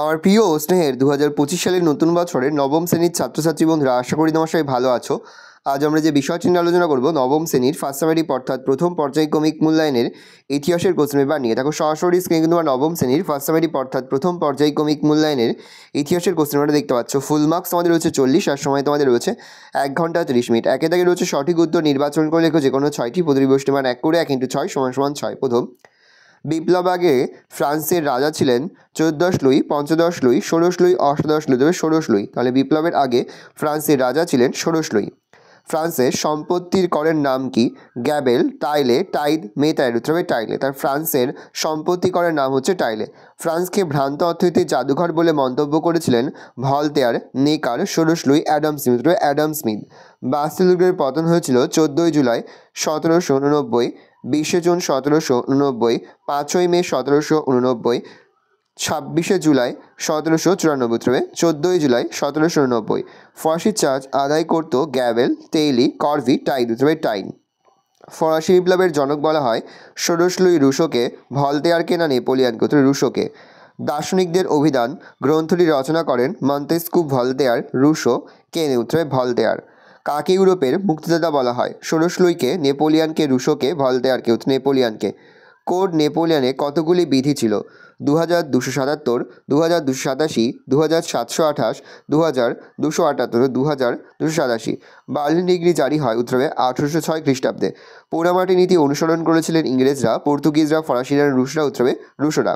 আমার প্রিয় ও স্নেহের 2025 সালের নতুন বছরের নবম শ্রেণীর ছাত্রছাত্রী বন্ধুরা, আশা করি তোমার সবাই ভালো আছো। আজ আমরা যে বিষয়টি নিয়ে আলোচনা করব, নবম শ্রেণীর ফার্স্ট সামারি অর্থাৎ প্রথম পর্যায়ক্রমিক মূল্যায়নের ইতিহাসের কোশ্চেন পেপার নিয়ে। দেখো সরাসরি স্ক্রিনে কিন্তু নবম শ্রেণীর ফার্স্ট সামারি অর্থাৎ প্রথম পর্যায়ক্রমিক মূল্যায়নের ইতিহাসের কোশ্চেন পেপারটা দেখতে পাচ্ছ। ফুল মার্কস আমাদের রয়েছে 40 আর সময় তোমাদের রয়েছে 1 ঘন্টা 30 মিনিট। একে দাগে রয়েছে সঠিক উত্তর নির্বাচন করে লেখো যে কোনো 6টি, প্রতিটি প্রশ্নের মান 1 করে 1 × 6 = 6। প্রথম, বিপ্লব আগে ফ্রান্সের রাজা ছিলেন 14 লুই, 15 লুই, 16 লুই, 18 লুই, তবে 16 লুই। তাহলে বিপ্লবের আগে ফ্রান্সের রাজা ছিলেন 16 লুই। ফ্রান্সের সম্পত্তির করের নাম কি? গ্যাবেল, টাইলে, টাইদ, মেটাইল, তবে টাইলে। তার ফ্রান্সের সম্পত্তি করের নাম হচ্ছে টাইলে। ফ্রান্সকে ভ্রান্ত অর্থনীতির জাদুঘর বলে মন্তব্য করেছিলেন ভলতেয়ার, নেকার, 16 লুই, অ্যাডাম স্মিথ, তবে অ্যাডাম স্মিথ। বাস্তিল দুর্গের পতন হয়েছিল 14 জুলাই 1789, 20 জুন 1789, 5 মে 1789, 26 জুলাই 1794, তবে 14 জুলাই 1789। ফরাসি চার্জ আদায় করত গ্যাবেল, টেইলি, কর্ভি, টাইদ, তবে টাইন। ফরাসি বিপ্লবের জনক বলা হয় 16 লুই রুশোকে, ভলতেয়ারকে না নেপোলিয়নকে, তবে রুশোকে। দার্শনিকদের অভিধান গ্রন্থটি রচনা করেন মন্তেস্কু, ভলতেয়ার, রুশো, কেনেউ, তবে ভলতেয়ার। কাকে ইউরোপের মুক্তিদাতা বলা হয়? 16 লুইকে, নেপোলিয়নকে, রুশোকে, ভলতেয়ারকে, নেপোলিয়নকে। কোড নেপোলিয়নে কতগুলি বিধি ছিল? 2277, 2287, 2728, 2278, 2287। বার্লিন ডিগ্রি জারি হয় উত্তরে 1806 খ্রিস্টাব্দে। পোড়ামাটি নীতি অনুসরণ করেছিলেন ইংরেজরা, পর্তুগিজরা, ফরাসিরা, রুশরা, উত্তরে রুশরা।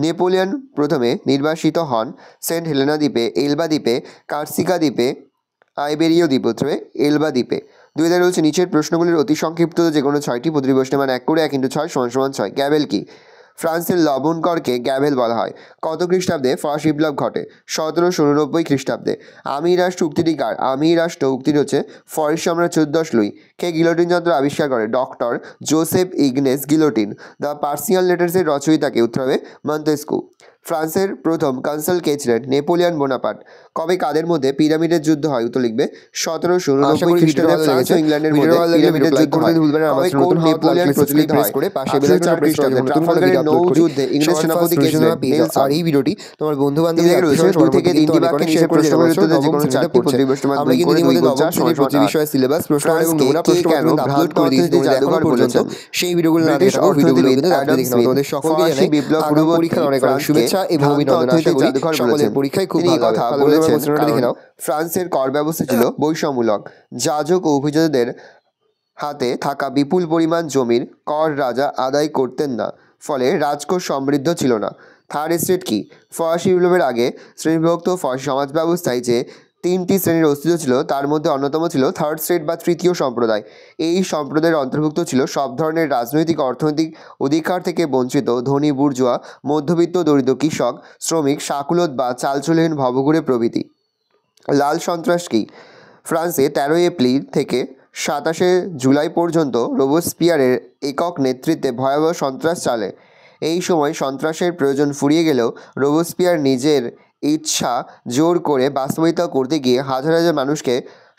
নেপোলিয়ন প্রথমে নির্বাসিত হন সেন্ট হেলেনা দ্বীপে, এলবা দ্বীপে, কার্সিকা দ্বীপে, আইবেরীয় দ্বীপ, উত্তরে এলবা দ্বীপে। 2000 রয়েছে নিচের প্রশ্নগুলির অতি সংক্ষিপ্ত যে কোনো 6টি, প্রতিটি প্রশ্নের মান 1 করে 1 × 6 = 6। গ্যাবেল কি? ফ্রান্সের লবণকরকে গ্যাবেল বলা হয়। কত খ্রিস্টাব্দে ফরাসি বিপ্লব ঘটে? 1789 খ্রিস্টাব্দে। আমি রাষ্ট্র উক্তিটি কার? আমি রাষ্ট্র উক্তিটি হচ্ছে ফরাসি সম্রাট 14 লুই। কে গিলোটিন যন্ত্র আবিষ্কার করে? Doctor Joseph Ignace Guillotine. The Persian লেটার্সের রচয়িতাকে? উত্তর হবে মন্তেস্কু। ফ্রান্সের প্রথম কনসাল কে ছিলেন? Napoleon Bonaparte. কবে কাদের মধ্যে পিরামিডের যুদ্ধ হয়? উত্তর লিখবে 1789 খ্রিস্টাব্দে ফ্রান্স ও ইংল্যান্ডের মধ্যে পিরামিডের যুদ্ধ হয়। কবে কোড নেপোলিয়ন প্রচলিত হয়? 1804 খ্রিস্টাব্দে। ট্রাফালগারের নৌ যুদ্ধে ইংরেজ সেনাপতি কে ছিলেন? নেলসন। আর এই ভিডিওটি তোমার বন্ধু বান্ধব রয়েছে 2 থেকে 3টি বাক্যে নিচের প্রশ্নগুলির উত্তর যে কোনো 4টি, প্রতিটি প্রশ্নের মান 2 করে 2 গুণ 4 = 8। বিষয় সিলেবাস প্রশ্ন এবং নমুনা কে প্রশ্ন কেন আপলোড করে দিয়েছি ভ্রান্ত জাদুঘর পর্যন্ত পর্যন্ত। সেই ভিডিওগুলো না ব্রিটিশ দেখো ভিডিওগুলো কিন্তু অর্থনীতিবিদ দেখে নাও। তোমাদের সকলকে ফরাসি জানাই বিপ্লব আগামী পূর্ববর্তী পরীক্ষার অনেক অনেক ফ্রান্সকে শুভেচ্ছা এবং ভ্রান্ত অভিনন্দন। আশা অর্থনীতির করি জাদুঘর সকলের বলেছেন। পরীক্ষায় খুব তিনি এই ভালো হবে। কথা ভালো করে বলেছেন প্রশ্নটা দেখে কারণ নাও। ফ্রান্সের কর ব্যবস্থা ছিল বৈষম্যমূলক। যাজক ও অভিজাতদের হাতে থাকা বিপুল পরিমাণ জমির কর রাজা আদায় করতেন না, ফলে রাজকোষ সমৃদ্ধ ছিল না। থার্ড স্টেট কি? ফরাসি বিপ্লবের আগে শ্রেণীবিভক্ত ফরাসি সমাজ ব্যবস্থায় যে 3টি শ্রেণীর অস্তিত্ব ছিল তার মধ্যে অন্যতম ছিল থার্ড স্টেট বা তৃতীয় সম্প্রদায়। এই সম্প্রদায়ের অন্তর্ভুক্ত ছিল সব ধরনের রাজনৈতিক অর্থনৈতিক অধিকার থেকে বঞ্চিত ধনী বুর্জোয়া, মধ্যবিত্ত, দরিদ্র কৃষক, শ্রমিক, শাকুলত বা চালচুলহীন ভবঘুরে প্রভৃতি। লাল সন্ত্রাস কি? ফ্রান্সে 13 এপ্রিল থেকে 27 জুলাই পর্যন্ত রোবসপিয়ারের একক নেতৃত্বে ভয়াবহ সন্ত্রাস চালে। এই সময় সন্ত্রাসের প্রয়োজন ফুরিয়ে গেলেও রোবসপিয়ার নিজের ইচ্ছা জোর করে বাস্তবায়িত করতে গিয়ে হাজার হাজার মানুষকে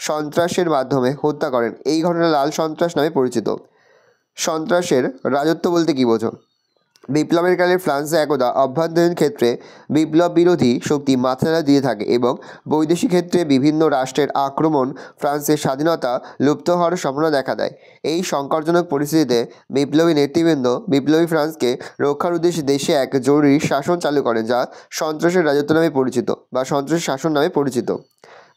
সন্ত্রাসের মাধ্যমে হত্যা করেন। এই ঘটনা লাল সন্ত্রাস নামে পরিচিত। সন্ত্রাসের রাজত্ব বলতে কী বোঝো? বিপ্লবের কালে ফ্রান্সে একদা অভ্যন্তরীণ ক্ষেত্রে বিপ্লব বিরোধী শক্তি মাথাচাড়া দিয়ে থাকে এবং বৈদেশিক ক্ষেত্রে বিভিন্ন রাষ্ট্রের আক্রমণ ফ্রান্সের স্বাধীনতা লুপ্ত হওয়ার সম্ভাবনা দেখা দেয়। এই সংকটজনক পরিস্থিতিতে বিপ্লবী নেতৃবৃন্দ বিপ্লবী ফ্রান্সকে রক্ষার উদ্দেশ্যে দেশে এক জরুরি শাসন চালু করেন যা সন্ত্রাসের রাজত্ব নামে পরিচিত বা সন্ত্রাসী শাসন নামে পরিচিত।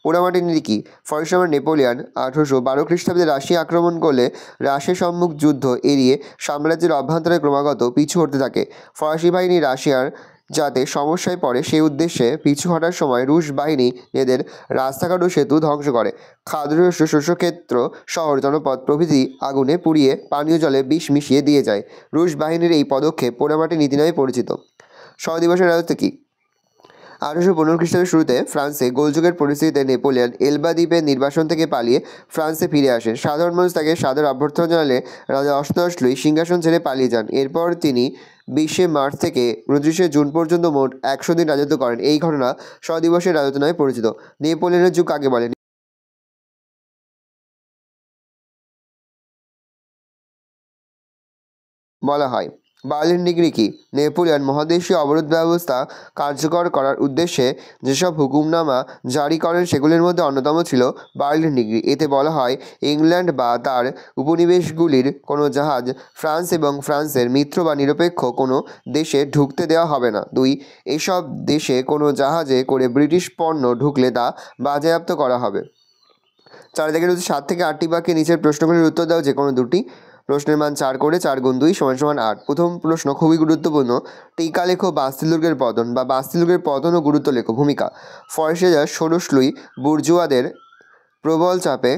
পোড়ামাটি নীতি কি? ফরাসি সম্রাট নেপোলিয়ন 1812 খ্রিস্টাব্দে রাশিয়া আক্রমণ করলে রাশিয়ার সম্মুখ যুদ্ধ এড়িয়ে সাম্রাজ্যের অভ্যন্তরে ক্রমাগত পিছু হটতে থাকে। ফরাসি বাহিনী রাশিয়ার যাতে সমস্যায় পড়ে সেই উদ্দেশ্যে পিছু হটার সময় রুশ বাহিনী এদের রাস্তাঘাট ও সেতু ধ্বংস করে, খাদ্যশস্য, শস্যক্ষেত্র, শহর, জনপদ প্রভৃতি আগুনে পুড়িয়ে পানীয় জলে বিষ মিশিয়ে দিয়ে যায়। রুশ বাহিনীর এই পদক্ষেপ পোড়ামাটি নীতি নামে পরিচিত। সহদিবসের রাজত্ব কি? 1815 খ্রিস্টাব্দের শুরুতে ফ্রান্সে গোলযোগের পরিস্থিতিতে নেপোলিয়ন এলবা দ্বীপের নির্বাসন থেকে পালিয়ে ফ্রান্সে ফিরে আসেন। সাধারণ মানুষ তাকে সাদর অভ্যর্থনা জানালে রাজা 18 লুই সিংহাসন ছেড়ে পালিয়ে যান। এরপর তিনি 20 মার্চ থেকে 29 জুন পর্যন্ত মোট 100 দিন রাজত্ব করেন। এই ঘটনা সহদিবসের রাজত্ব নামে পরিচিত। নেপোলিয়নের যুগ কাকে বলে? বলা হয় বার্লিন ডিগ্রি কি? নেপোলিয়ন মহাদেশীয় অবরোধ ব্যবস্থা কার্যকর করার উদ্দেশ্যে যেসব হুকুমনামা জারি করেন সেগুলির মধ্যে অন্যতম ছিল বার্লিন ডিগ্রি। এতে বলা হয়, ইংল্যান্ড বা তার উপনিবেশগুলির কোনো জাহাজ ফ্রান্স এবং ফ্রান্সের মিত্র বা নিরপেক্ষ কোনো দেশে ঢুকতে দেওয়া হবে না। 2. এসব দেশে কোনো জাহাজে করে ব্রিটিশ পণ্য ঢুকলে তা বাজেয়াপ্ত করা হবে। 4 থেকে 7 থেকে 8টি বাক্যে নিচের প্রশ্নগুলির উত্তর দাও যে কোনো দুটি। প্রশ্নের মান 4 করে 4 গুণ 2 = 8। প্রথম প্রশ্ন খুবই গুরুত্বপূর্ণ। টিকা লেখো বাস্তিল দুর্গের পতন বা বাস্তিল দুর্গের পতন ও গুরুত্ব লেখো। ভূমিকা: ফরাসিরা ষোড়শলুই বুর্জোয়াদের প্রবল চাপে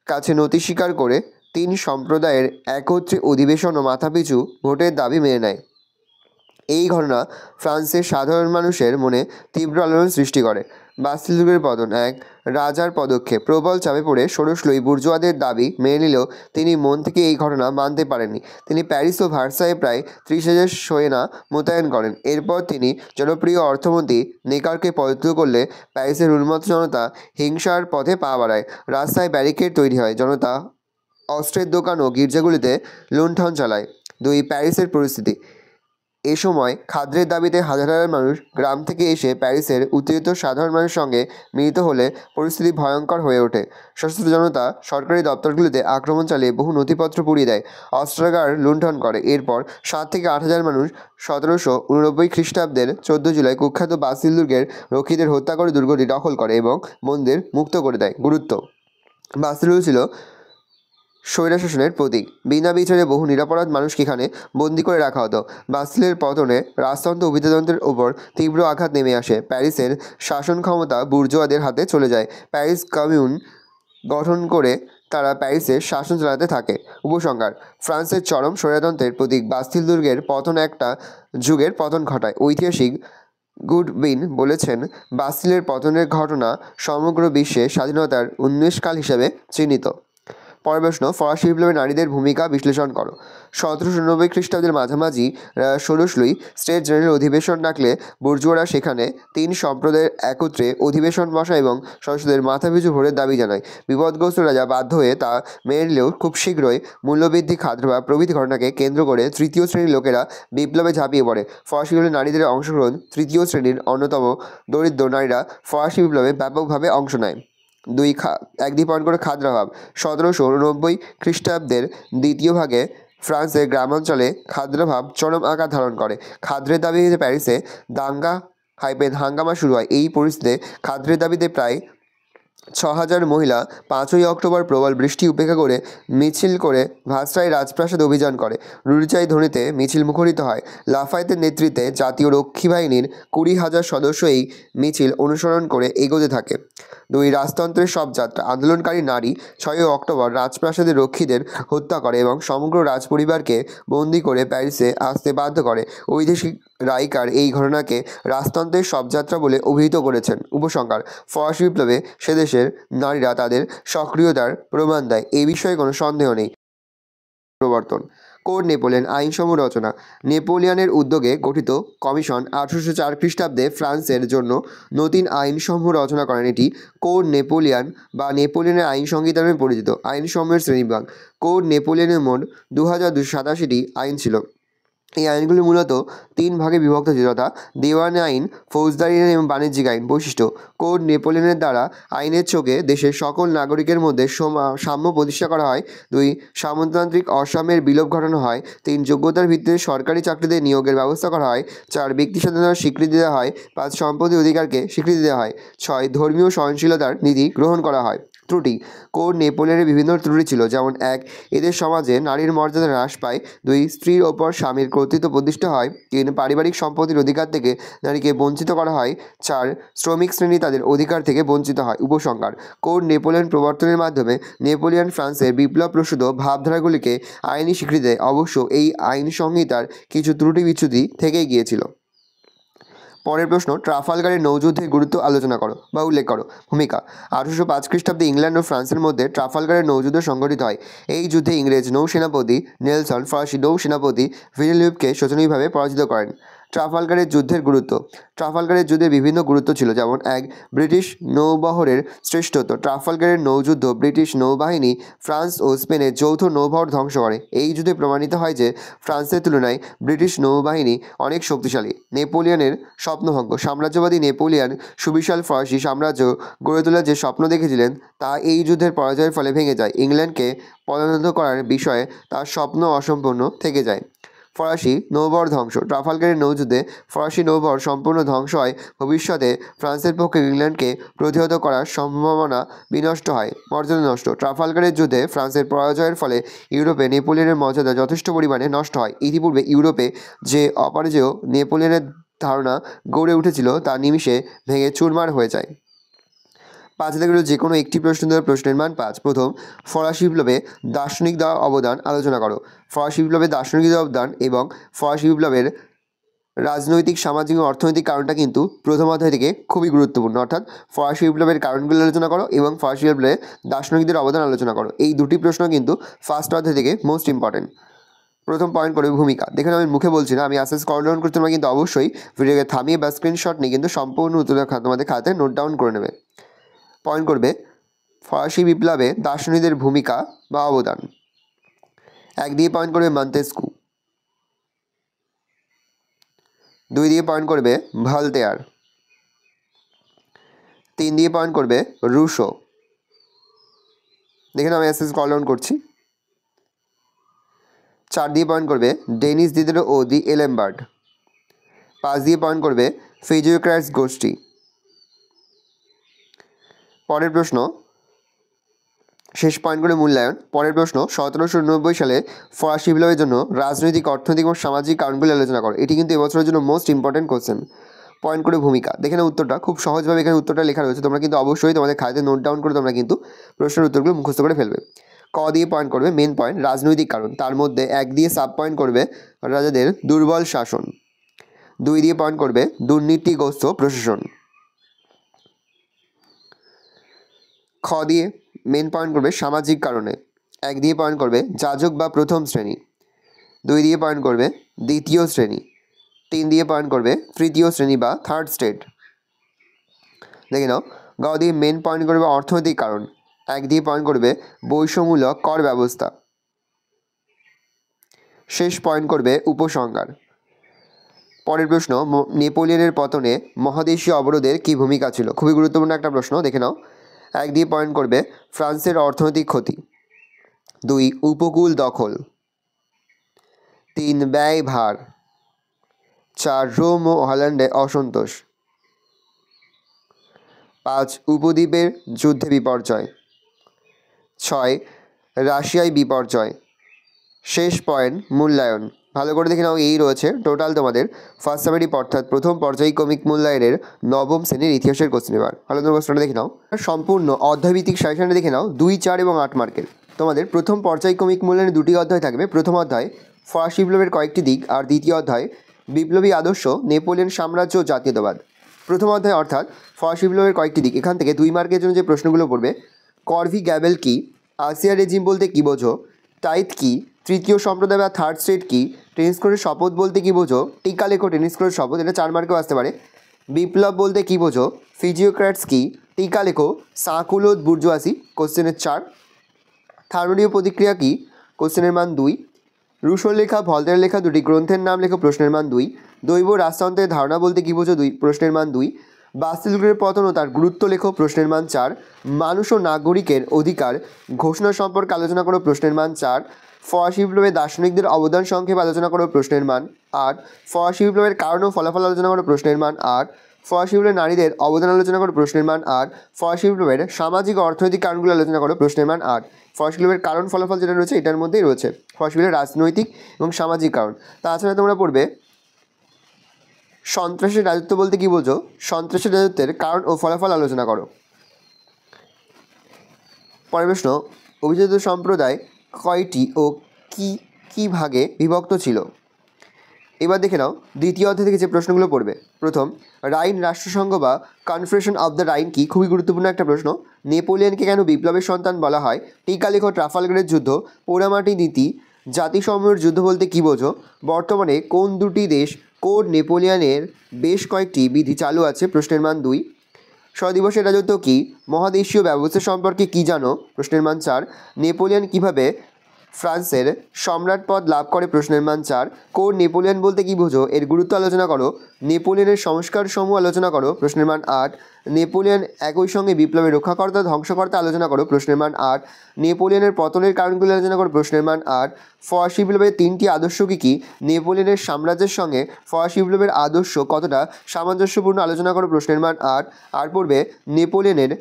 কাছে নতি স্বীকার করে 3 সম্প্রদায়ের একত্রে অধিবেশন ও মাথাপিছু ভোটের দাবি মেনে নেয়। এই ঘটনা ফ্রান্সের সাধারণ মানুষের মনে তীব্র আলোড়ন সৃষ্টি করে। বাস্তিল দুর্গের পতন: 1. রাজার পদক্ষেপ। প্রবল চাপে পড়ে ষোড়শলুই বুর্জোয়াদের দাবি মেনে নিলেও তিনি মন থেকে এই ঘটনা মানতে পারেননি। তিনি প্যারিস ও ভার্সাইয়ে প্রায় 30,000 সৈন্য মোতায়েন করেন। এরপর তিনি জনপ্রিয় অর্থমন্ত্রী নেকারকে পদচ্যুত করলে প্যারিসের উন্মত্ত জনতা হিংসার পথে পা বাড়ায়। রাস্তায় ব্যারিকেড তৈরি হয়। জনতা অস্ত্রের দোকান ও গির্জাগুলিতে লুণ্ঠন চালায়। 2. প্যারিসের পরিস্থিতি: এ সময় খাদ্যের দাবিতে হাজার হাজার মানুষ গ্রাম থেকে এসে প্যারিসের উত্তেজিত সাধারণ মানুষের সঙ্গে মিলিত হলে পরিস্থিতি ভয়ঙ্কর হয়ে ওঠে। সশস্ত্র জনতা সরকারি দপ্তরগুলিতে আক্রমণ চালিয়ে বহু নথিপত্র পুড়িয়ে দেয়, অস্ত্রাগার লুণ্ঠন করে। এরপর 7 থেকে 8,000 মানুষ 1789 খ্রিস্টাব্দের 14 জুলাই কুখ্যাত বাস্তিল দুর্গের রক্ষীদের হত্যা করে দুর্গটি দখল করে এবং বন্দীদের মুক্ত করে দেয়। গুরুত্ব: বাস্তিল ছিল স্বৈরশাসনের প্রতীক। বিনা বিচারে বহু নিরপরাধ মানুষকে এখানে বন্দী করে রাখা হতো। বাস্তিলের পতনে রাজতন্ত্র ও বিদ্যাতন্ত্রের ওপর তীব্র আঘাত নেমে আসে। প্যারিসের শাসন ক্ষমতা বুর্জোয়াদের হাতে চলে যায়। প্যারিস কমিউন গঠন করে তারা প্যারিসের শাসন চালাতে থাকে। উপসংহার: ফ্রান্সের চরম স্বৈরতন্ত্রের প্রতীক বাস্তিল দুর্গের পতন একটা যুগের পতন ঘটায়। ঐতিহাসিক গুডবিন বলেছেন, বাস্তিলের পতনের ঘটনা সমগ্র বিশ্বে স্বাধীনতার উন্মেষকাল হিসেবে চিহ্নিত। পরের প্রশ্ন: ফরাসি বিপ্লবে নারীদের ভূমিকা বিশ্লেষণ করো। 1790 খ্রিস্টাব্দের মাঝামাঝি ষোড়শলুই স্টেট জেনারেল অধিবেশন ডাকলে বুর্জোয়ারা সেখানে 3 সম্প্রদায়ের একত্রে অধিবেশন বসায় এবং সদস্যদের মাথাপিছু ভোটের দাবি জানায়। বিপদগ্রস্ত রাজা বাধ্য হয়ে তা মেনে নিলেও খুব শীঘ্রই মূল্যবৃদ্ধি, খাদ্যাভাব প্রভৃতি ঘটনাকে কেন্দ্র করে তৃতীয় শ্রেণীর লোকেরা বিপ্লবে ঝাঁপিয়ে পড়ে। ফরাসি বিপ্লবে নারীদের অংশগ্রহণ: তৃতীয় শ্রেণীর অন্যতম দরিদ্র নারীরা ফরাসি বিপ্লবে ব্যাপকভাবে অংশ নেয়। 2. 1 পয়েন্ট করে খাদ্যাভাব: 1790 খ্রিস্টাব্দের দ্বিতীয় ভাগে ফ্রান্সের গ্রামাঞ্চলে খাদ্যাভাব চরম আকার ধারণ করে। খাদ্যের দাবিতে প্যারিসে হাঙ্গামা শুরু হয়। এই পরিস্থিতিতে খাদ্যের দাবিতে প্রায় 6,000 মহিলা 5ই অক্টোবর প্রবল বৃষ্টি উপেক্ষা করে মিছিল করে ভার্সাই রাজপ্রাসাদ অভিযান করে। রুড়িচাই ধ্বনিতে মিছিল মুখরিত হয়। লাফায়েতের নেতৃত্বে জাতীয় রক্ষী বাহিনীর 20,000 সদস্য এই মিছিল অনুসরণ করে এগোতে থাকে। 2. রাজতন্ত্রের সব যাত্রা: আন্দোলনকারী নারী 6ই অক্টোবর রাজপ্রাসাদের রক্ষীদের হত্যা করে এবং সমগ্র রাজপরিবারকে বন্দী করে প্যারিসে আসতে বাধ্য করে। ঐতিহাসিক রাইকার এই ঘটনাকে রাজতন্ত্রের শবযাত্রা বলে অভিহিত করেছেন। উপসংহার: ফরাসি বিপ্লবে সে দেশের নারীরা তাদের সক্রিয়তার প্রমাণ দেয়, এ বিষয়ে কোনো সন্দেহ নেই। প্রবর্তন: কোড নেপোলিয়ন আইনসমূহ রচনা: নেপোলিয়নের উদ্যোগে গঠিত কমিশন 1804 খ্রিস্টাব্দে ফ্রান্সের জন্য নতুন আইনসমূহ রচনা করেন। এটি কোড নেপোলিয়ন বা নেপোলিয়নের আইন সংহিতা নামে পরিচিত। আইনসমূহের শ্রেণীবিভাগ: কোড নেপোলিয়নের মোট 2287টি আইন ছিল। এই আইনগুলি মূলত 3 ভাগে বিভক্ত ছিল, যথা: দেওয়ানি আইন, ফৌজদারি আইন এবং বাণিজ্যিক আইন। বৈশিষ্ট্য: কোড নেপোলিয়নের দ্বারা আইনের চোখে দেশের সকল নাগরিকের মধ্যে সাম্য প্রতিষ্ঠা করা হয়। 2. সামন্ততান্ত্রিক অসাম্যের বিলোপ ঘটানো হয়। 3. যোগ্যতার ভিত্তিতে সরকারি চাকরিতে নিয়োগের ব্যবস্থা করা হয়। 4. ব্যক্তি স্বাধীনতার স্বীকৃতি দেওয়া হয়। 5. সম্পত্তির অধিকারকে স্বীকৃতি দেওয়া হয়। 6. ধর্মীয় সহনশীলতার নীতি গ্রহণ করা হয়। ত্রুটি: কোড নেপোলিয়নের বিভিন্ন ত্রুটি ছিল, যেমন: 1. এদের সমাজে নারীর মর্যাদা হ্রাস পায়। 2. স্ত্রীর ওপর স্বামীর কর্তৃত্ব প্রতিষ্ঠা হয়। 3. পারিবারিক সম্পত্তির অধিকার থেকে নারীকে বঞ্চিত করা হয়। 4. শ্রমিক শ্রেণী তাদের অধিকার থেকে বঞ্চিত হয়। উপসংহার: কোড নেপোলিয়ন প্রবর্তনের মাধ্যমে নেপোলিয়ন ফ্রান্সের বিপ্লব-প্রসূত ভাবধারাগুলিকে আইনি স্বীকৃতি দেয়। অবশ্য এই আইন সংহিতার কিছু ত্রুটি বিচ্যুতি থেকেই গিয়েছিল। পরের প্রশ্ন: ট্রাফালগারের নৌযুদ্ধের গুরুত্ব আলোচনা করো বা উল্লেখ করো। ভূমিকা: 1805 খ্রিস্টাব্দে ইংল্যান্ড ও ফ্রান্সের মধ্যে ট্রাফালগারের নৌযুদ্ধ সংঘটিত হয়। এই যুদ্ধে ইংরেজ নৌসেনাপতি নেলসন ফরাসি নৌসেনাপতি ভিলেনলিউভকে শোচনীয়ভাবে পরাজিত করেন। ট্রাফালগারের যুদ্ধের গুরুত্ব। ট্রাফালগারের যুদ্ধের বিভিন্ন গুরুত্ব ছিল, যেমন এক, ব্রিটিশ নৌবহরের শ্রেষ্ঠত্ব। ট্রাফালগারের নৌযুদ্ধ ব্রিটিশ নৌবাহিনী ফ্রান্স ও স্পেনের যৌথ নৌবহর ধ্বংস করে। এই যুদ্ধে প্রমাণিত হয় যে ফ্রান্সের তুলনায় ব্রিটিশ নৌবাহিনী অনেক শক্তিশালী। নেপোলিয়নের স্বপ্নভঙ্গ। সাম্রাজ্যবাদী নেপোলিয়ন সুবিশাল ফরাসি সাম্রাজ্য গড়ে তোলার যে স্বপ্ন দেখেছিলেন তা এই যুদ্ধের পরাজয়ের ফলে ভেঙে যায়। ইংল্যান্ডকে পরাজিত করার বিষয়ে তার স্বপ্ন অসম্পূর্ণ থেকে যায়। ফরাসি নৌবহর ধ্বংস। ট্রাফালগারের নৌযুদ্ধে ফরাসি নৌবহর সম্পূর্ণ ধ্বংস হয়। ভবিষ্যতে ফ্রান্সের পক্ষে ইংল্যান্ডকে প্রতিহত করার সম্ভাবনা বিনষ্ট হয়। মর্যাদা নষ্ট। ট্রাফালগারের যুদ্ধে ফ্রান্সের পরাজয়ের ফলে ইউরোপে নেপোলিয়নের মর্যাদা যথেষ্ট পরিমাণে নষ্ট হয়। ইতিপূর্বে ইউরোপে যে অপরাজেয় নেপোলিয়নের ধারণা গড়ে উঠেছিল তা নিমিষে ভেঙে চুরমার হয়ে যায়। 5 থেকে যে কোনো একটি প্রশ্ন দেওয়ার প্রশ্নের মান 5। প্রথম, ফরাসি বিপ্লবে দার্শনিক দেওয়া অবদান আলোচনা করো। ফরাসি বিপ্লবে দার্শনিক দেওয়া অবদান এবং ফরাসি বিপ্লবের রাজনৈতিক, সামাজিক ও অর্থনৈতিক কারণটা কিন্তু প্রথম অধ্যায় থেকে খুবই গুরুত্বপূর্ণ। অর্থাৎ ফরাসি বিপ্লবের কারণগুলো আলোচনা করো এবং ফরাসি বিপ্লবে দার্শনিকদের অবদান আলোচনা করো। এই দুটি প্রশ্ন কিন্তু ফার্স্ট অধ্যায় থেকে মোস্ট ইম্পর্টেন্ট। প্রথম পয়েন্ট করবে ভূমিকা। দেখুন, আমি মুখে বলছি না, আমি আস্তে আস্তে স্ক্রল ডাউন করতে, তোমরা কিন্তু অবশ্যই ভিডিওকে থামিয়ে বা স্ক্রিনশট নিয়ে কিন্তু সম্পূর্ণ উত্তর তোমাদের খাতায় নোট ডাউন করে নেবে। পয়েন্ট করবে ফরাসি বিপ্লবে দার্শনিকদের ভূমিকা বা অবদান। 1 দিয়ে পয়েন্ট করবে মন্তেস্কু। 2 দিয়ে পয়েন্ট করবে ভলতেয়ার। 3 দিয়ে পয়েন্ট করবে রুশো। দেখেন আমি আস্তে স্ক্রল ডাউন করছি। 4 দিয়ে পয়েন্ট করবে ডেনিস দিদিরো ও দি এলেমবার্ট। 5 দিয়ে পয়েন্ট করবে ফিজিওক্র্যাটস গোষ্ঠী। পরের প্রশ্ন, শেষ পয়েন্ট করে মূল্যায়ন। পরের প্রশ্ন, 1789 সালে ফরাসি বিপ্লবের জন্য রাজনৈতিক, অর্থনৈতিক এবং সামাজিক কারণগুলি আলোচনা করো। এটি কিন্তু এবছরের জন্য মোস্ট ইম্পর্টেন্ট কোশ্চেন। পয়েন্ট করে ভূমিকা। দেখে নাও উত্তরটা খুব সহজভাবে এখানে উত্তরটা লেখা রয়েছে, তোমরা কিন্তু অবশ্যই তোমাদের খাতায় নোট ডাউন করে তোমরা কিন্তু প্রশ্নের উত্তরগুলো মুখস্থ করে ফেলবে। ক দিয়ে পয়েন্ট করবে মেন পয়েন্ট রাজনৈতিক কারণ, তার মধ্যে 1 দিয়ে সাব পয়েন্ট করবে রাজাদের দুর্বল শাসন। 2 দিয়ে পয়েন্ট করবে দুর্নীতিগ্রস্ত প্রশাসন। খ দিয়ে মেন পয়েন্ট করবে সামাজিক কারণে। 1 দিয়ে পয়েন্ট করবে যাজক বা প্রথম শ্রেণী। 2 দিয়ে পয়েন্ট করবে দ্বিতীয় শ্রেণী। 3 দিয়ে পয়েন্ট করবে তৃতীয় শ্রেণী বা থার্ড স্টেট। দেখে নাও। গ দিয়ে মেন পয়েন্ট করবে অর্থনৈতিক কারণ। 1 দিয়ে পয়েন্ট করবে বৈষম্যমূলক কর ব্যবস্থা। শেষ পয়েন্ট করবে উপসংহার। পরের প্রশ্ন, নেপোলিয়নের পতনে মহাদেশীয় অবরোধের কী ভূমিকা ছিল? খুবই গুরুত্বপূর্ণ একটা প্রশ্ন, দেখে নাও। 1 দিয়ে পয়েন্ট করবে ফ্রান্সের অর্থনৈতিক ক্ষতি। 2 উপকূল দখল। 3 ব্যয়ভার। 4 রোম ও হল্যান্ডে অসন্তোষ। 5 উপদ্বীপের যুদ্ধে বিপর্যয়। 6 রাশিয়ায় বিপর্যয়। শেষ পয়েন্ট মূল্যায়ন। ভালো করে দেখে নাও, এই রয়েছে টোটাল তোমাদের ফার্স্ট সামারি অর্থাৎ প্রথম পর্যায়ক্রমিক মূল্যায়নের নবম শ্রেণীর ইতিহাসের কোশ্চেন। এবার ভালো করে প্রশ্নটা দেখে নাও। সম্পূর্ণ অধ্যায়ভিত্তিক সাজেশনটা দেখে নাও। 2, 4 এবং 8 মার্কের তোমাদের প্রথম পর্যায়ক্রমিক মূল্যায়নে 2টি অধ্যায় থাকবে। প্রথম অধ্যায় ফরাসি বিপ্লবের কয়েকটি দিক, আর দ্বিতীয় অধ্যায় বিপ্লবী আদর্শ, নেপোলিয়ন সাম্রাজ্য ও জাতীয়তাবাদ। প্রথম অধ্যায় অর্থাৎ ফরাসি বিপ্লবের কয়েকটি দিক, এখান থেকে 2 মার্কের জন্য যে প্রশ্নগুলো পড়বে, করভি গ্যাবেল কি, আসিয়া রেজিম বলতে কী বোঝো, টাইথ কি, তৃতীয় সম্প্রদায় বা থার্ড স্টেট কি, টেনিস কোর্টের শপথ বলতে কী বোঝো, টিকা লেখো টেনিস কোর্টের শপথ, এটা 4 মার্কেও আসতে পারে। বিপ্লব বলতে কী বোঝো, ফিজিওক্র্যাটস কি, টিকা লেখো সাকুলোদ বুর্জোয়াসি, কোশ্চেনের 4। থার্মোডীয় প্রতিক্রিয়া কি, কোশ্চেনের মান 2। রুশোর লেখা, ভলতেয়ারের লেখা দুটি গ্রন্থের নাম লেখো, প্রশ্নের মান 2। দৈব রাজতন্ত্রের ধারণা বলতে কী বোঝো, 2, প্রশ্নের মান 2। বাস্তিল দুর্গের পতন ও তার গুরুত্ব লেখো, প্রশ্নের মান 4। মানুষ ও নাগরিকের অধিকার ঘোষণা সম্পর্কে আলোচনা করো, প্রশ্নের মান 4। ফরাসি বিপ্লবে দার্শনিকদের অবদান সংক্ষেপে আলোচনা করো, প্রশ্নের মান 8। ফরাসি বিপ্লবের কারণ ও ফলাফল আলোচনা করো, প্রশ্নের মান 8। ফরাসি বিপ্লবে নারীদের অবদান আলোচনা করো, প্রশ্নের মান 8। ফরাসি বিপ্লবের সামাজিক ও অর্থনৈতিক কারণগুলো আলোচনা করো, প্রশ্নের মান 8। ফরাসি বিপ্লবের কারণ ফলাফল যেটা রয়েছে এটার মধ্যেই রয়েছে ফরাসি বিপ্লবের রাজনৈতিক এবং সামাজিক কারণ। তাছাড়া তোমরা পড়বে সন্ত্রাসের রাজত্ব বলতে কী বোঝো, সন্ত্রাসের রাজত্বের কারণ ও ফলাফল আলোচনা করো। পরের প্রশ্ন, অভিজাত সম্প্রদায় কয়টি ও কী ভাগে বিভক্ত ছিল? এবার দেখে নাও দ্বিতীয় অধ্যায় থেকে যে প্রশ্নগুলো পড়বে। প্রথম, রাইন রাষ্ট্রসংঘ বা কনফেডারেশন অফ দ্য রাইন কি? খুবই গুরুত্বপূর্ণ একটা প্রশ্ন। নেপোলিয়নকে কেন বিপ্লবের সন্তান বলা হয়? টিকা লেখো ট্রাফালগারের যুদ্ধ। পোড়ামাটি নীতি। জাতিসমূহের যুদ্ধ বলতে কী বোঝো? বর্তমানে কোন দুটি দেশ কোড নেপোলিয়নের বেশ কয়েকটি বিধি চালু আছে? প্রশ্নের মান 2। স্বদিবসের রাজত্ব কী? মহাদেশীয় ব্যবস্থা সম্পর্কে কী জানো? প্রশ্নের মান 4। নেপোলিয়ন কীভাবে ফ্রান্সের সম্রাট পদ লাভ করে? প্রশ্নের মান 4। কোড নেপোলিয়ন বলতে কী বোঝো? এর গুরুত্ব আলোচনা করো। নেপোলিয়নের সংস্কারসমূহ আলোচনা করো। প্রশ্নের মান 8। নেপোলিয়ন একই সঙ্গে বিপ্লবের রক্ষাকর্তা ধ্বংসকর্তা আলোচনা করো। প্রশ্নের মান 8। নেপোলিয়নের পতনের কারণগুলি আলোচনা করো। প্রশ্নের মান 8। ফরাসি বিপ্লবের 3টি আদর্শ কী কী? নেপোলিয়নের সাম্রাজ্যের সঙ্গে ফরাসি বিপ্লবের আদর্শ কতটা সামঞ্জস্যপূর্ণ আলোচনা করো। প্রশ্নের মান 8। আর পড়বে নেপোলিয়নের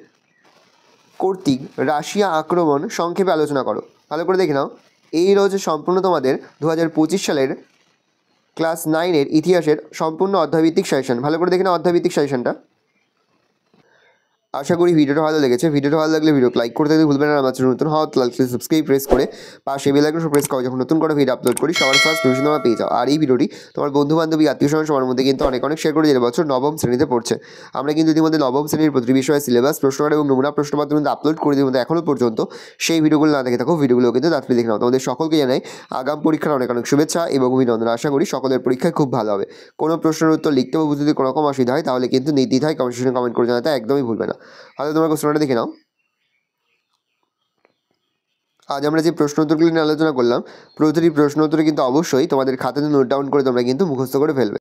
কর্তৃক রাশিয়া আক্রমণ সংক্ষেপে আলোচনা করো। ভালো করে দেখে নাও। এই রয়েছে সম্পূর্ণ তোমাদের 2025 সালের ক্লাস 9-এর ইতিহাসের সম্পূর্ণ অধ্যায়ভিত্তিক সাজেশন। ভালো করে দেখে নাও অধ্যায়ভিত্তিক সাজেশনটা। আশা করি ভিডিওটা ভালো লেগেছে। ভিডিওটা ভালো লাগলে ভিডিও লাইক করতে ভুলবেন না। আমার চ্যানেল নতুন হওয়া তাহলে সাবস্ক্রাইব প্রেস করে পাশে বেল আইকন প্রেস করো, যখন নতুন করে ভিডিও আপলোড করি সবার ফার্স্ট নোটিফিকেশন তোমরা পেয়ে যাও। আর এই ভিডিওটি তোমার বন্ধু বান্ধবী আত্মীয় স্বজন সবার মধ্যে কিন্তু অনেক শেয়ার করে যে বছর নবম শ্রেণীতে পড়ছে। আমরা কিন্তু ইতিমধ্যে নবম শ্রেণীর প্রতিটি বিষয়ে সিলেবাস, প্রশ্নকার এবং নমুনা প্রশ্নপত্র কিন্তু আপলোড করে দিই। এখনও পর্যন্ত সেই ভিডিওগুলো না দেখে থাকো, ভিডিওগুলো কিন্তু তাড়াতাড়ি দেখে নাও। তোমাদের সকলকে জানাই আগাম পরীক্ষার অনেক শুভেচ্ছা এবং অভিনন্দন। আশা করি সকলের পরীক্ষায় খুব ভালো হবে। কোনো প্রশ্নের উত্তর লিখতে বা বুঝতে যদি কোনো রকম অসুবিধা হয় তাহলে কিন্তু নির্দ্বিধায় কমেন্ট সেকশনে কমেন্ট করে জানাতে একদমই ভুলবে না। হয়তো তোমরা প্রশ্নটা দেখে নাও। আজ আমরা যে প্রশ্ন উত্তরগুলি নিয়ে আলোচনা করলাম, প্রতিটি প্রশ্ন উত্তরে কিন্তু অবশ্যই তোমাদের খাতাতে নোট ডাউন করে তোমরা কিন্তু মুখস্থ করে ফেলবে।